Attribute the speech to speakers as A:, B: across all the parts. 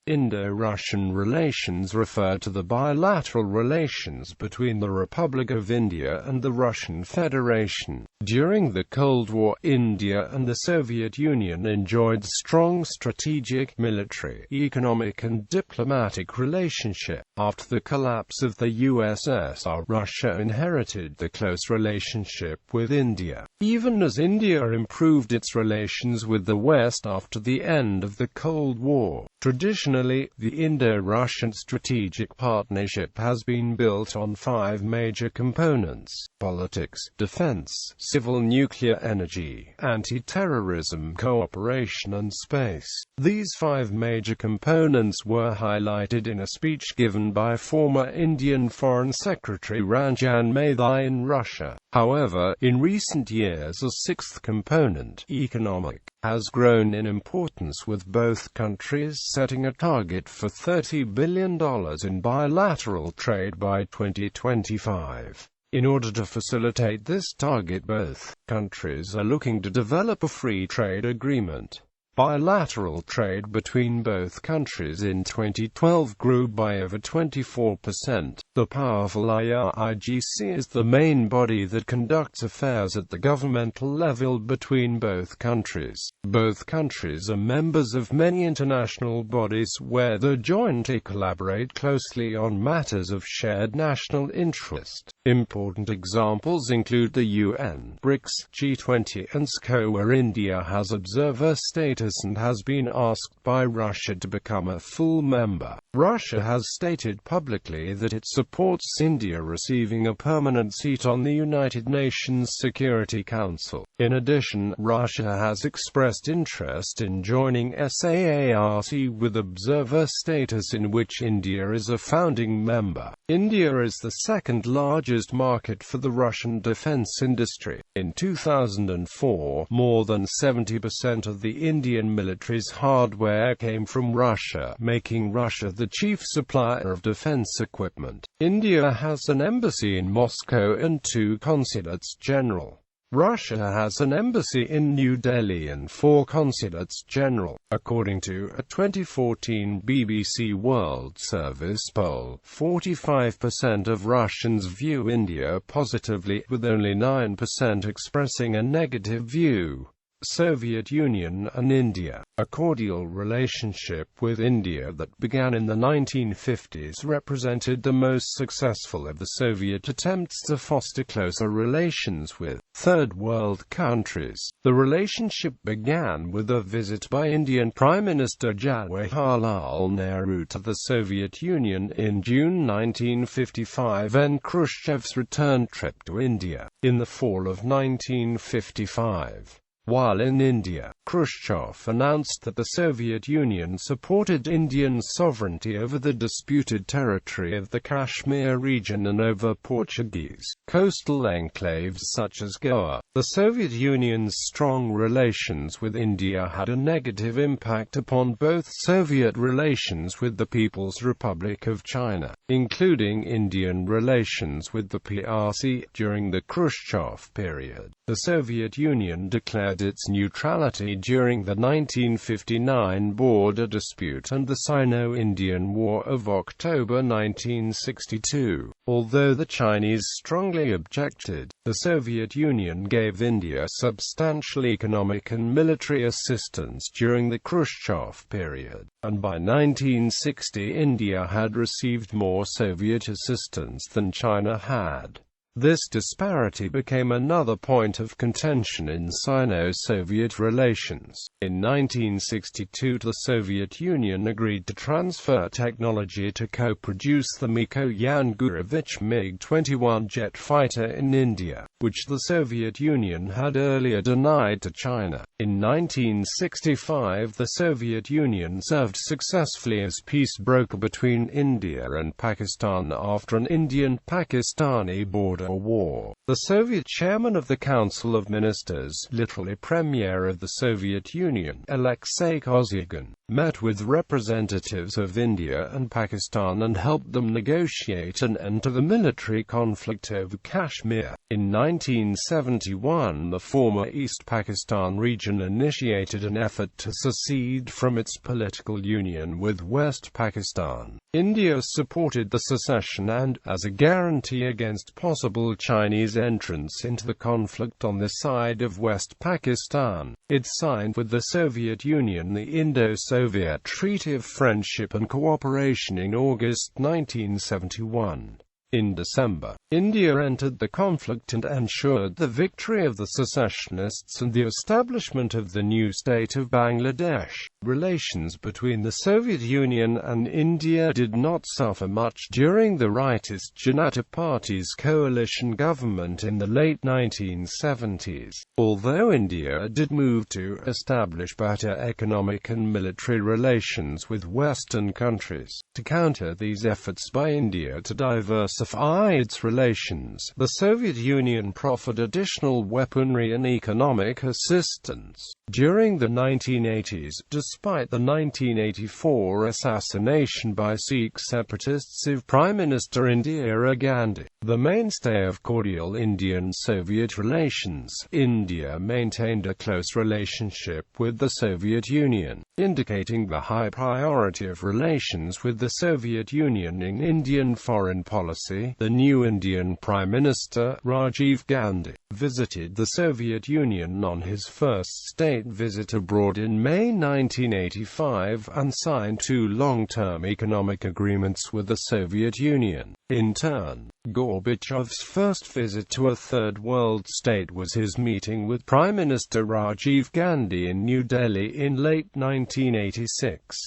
A: Indo-Russian relations refer to the bilateral relations between the Republic of India and the Russian Federation. During the Cold War, India and the Soviet Union enjoyed strong strategic, military, economic and diplomatic relationship. After the collapse of the USSR, Russia inherited the close relationship with India, even as India improved its relations with the West after the end of the Cold War. Traditionally, the Indo-Russian strategic partnership has been built on 5 major components: politics, defense, civil nuclear energy, anti-terrorism, cooperation and space. These 5 major components were highlighted in a speech given by former Indian Foreign Secretary Ranjan Mathai in Russia. However, in recent years a 6th component, economic, has grown in importance, with both countries setting a target for $30 billion in bilateral trade by 2025. In order to facilitate this target, both countries are looking to develop a free trade agreement. Bilateral trade between both countries in 2012 grew by over 24%. The powerful IRIGC is the main body that conducts affairs at the governmental level between both countries. Both countries are members of many international bodies where they jointly collaborate closely on matters of shared national interest. Important examples include the UN, BRICS, G20 and SCO, where India has observer status and has been asked by Russia to become a full member. Russia has stated publicly that it supports India receiving a permanent seat on the United Nations Security Council. In addition, Russia has expressed interest in joining SAARC with observer status, in which India is a founding member. India is the 2nd largest market for the Russian defense industry. In 2004, more than 70% of the Indian military's hardware came from Russia, making Russia the chief supplier of defense equipment. India has an embassy in Moscow and 2 consulates general. Russia has an embassy in New Delhi and 4 consulates general. According to a 2014 BBC World Service poll, 45% of Russians view India positively, with only 9% expressing a negative view. Soviet Union and India. A cordial relationship with India that began in the 1950s represented the most successful of the Soviet attempts to foster closer relations with Third World countries. The relationship began with a visit by Indian Prime Minister Jawaharlal Nehru to the Soviet Union in June 1955 and Khrushchev's return trip to India in the fall of 1955. While in India, Khrushchev announced that the Soviet Union supported Indian sovereignty over the disputed territory of the Kashmir region and over Portuguese coastal enclaves such as Goa. The Soviet Union's strong relations with India had a negative impact upon both Soviet relations with the People's Republic of China, including Indian relations with the PRC. During the Khrushchev period, the Soviet Union declared its neutrality during the 1959 border dispute and the Sino-Indian War of October 1962. Although the Chinese strongly objected, the Soviet Union gave India substantial economic and military assistance during the Khrushchev period, and by 1960 India had received more Soviet assistance than China had. This disparity became another point of contention in Sino-Soviet relations. In 1962, the Soviet Union agreed to transfer technology to co-produce the Mikoyan Gurevich MiG-21 jet fighter in India, which the Soviet Union had earlier denied to China. In 1965, the Soviet Union served successfully as peace broker between India and Pakistan after an Indian-Pakistani border war. The Soviet chairman of the Council of Ministers, literally Premier of the Soviet Union, Alexei Kosygin, met with representatives of India and Pakistan and helped them negotiate an end to the military conflict over Kashmir. In 1971, the former East Pakistan region initiated an effort to secede from its political union with West Pakistan. India supported the secession and, as a guarantee against possible Chinese entrance into the conflict on the side of West Pakistan, it signed with the Soviet Union the Indo-Soviet Treaty of Friendship and Cooperation in August 1971. In December, India entered the conflict and ensured the victory of the secessionists and the establishment of the new state of Bangladesh. Relations between the Soviet Union and India did not suffer much during the rightist Janata Party's coalition government in the late 1970s, although India did move to establish better economic and military relations with Western countries. To counter these efforts by India to diversify its relations, the Soviet Union proffered additional weaponry and economic assistance. During the 1980s, despite the 1984 assassination by Sikh separatists of Prime Minister Indira Gandhi, the mainstay of cordial Indian-Soviet relations, India maintained a close relationship with the Soviet Union, indicating the high priority of relations with the Soviet Union in Indian foreign policy. The new Indian Prime Minister, Rajiv Gandhi, visited the Soviet Union on his first state visit abroad in May 1985 and signed 2 long-term economic agreements with the Soviet Union. In turn, Gorbachev's first visit to a Third World state was his meeting with Prime Minister Rajiv Gandhi in New Delhi in late 1986.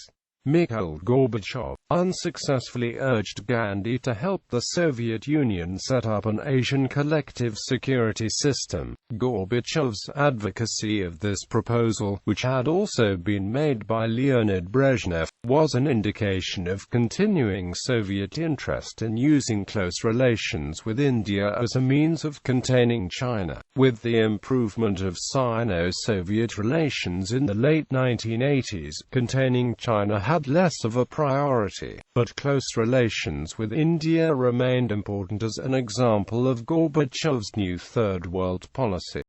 A: Mikhail Gorbachev unsuccessfully urged Gandhi to help the Soviet Union set up an Asian collective security system. Gorbachev's advocacy of this proposal, which had also been made by Leonid Brezhnev, was an indication of continuing Soviet interest in using close relations with India as a means of containing China. With the improvement of Sino-Soviet relations in the late 1980s, containing China had less of a priority, but close relations with India remained important as an example of Gorbachev's new Third World policy.